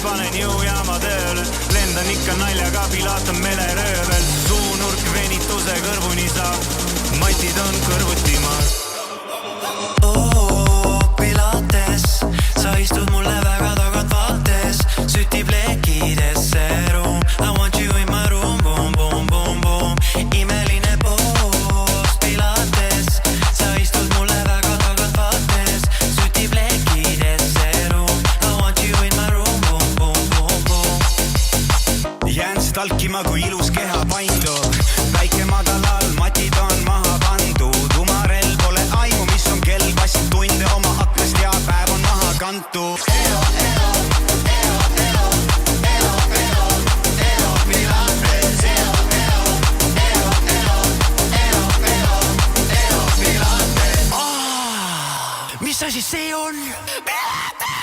panen jõujaama tööle, lendan ikka naljaga, pilat on meleröövel. Suunurk venituse kõrvuni saab, matid on kõrvuti maas. Pilates, sa istud mulle väga tagant vaates, sütib lekidesse ruum. I want you in my room, boom, boom, boom, boom. Imeline poos, Pilates, sa istud mulle väga tagant vaates, sütib lekidesse ruum. I want you in my room, boom, boom, boom, boom. Jään stalkima, kui ilus keha paindub, väike madalal, matid on maha pandud. Umarel pole aimu, mis on kell, passin tunde oma aknast ja päev on maha kantud. Mis asi see on? Pilates!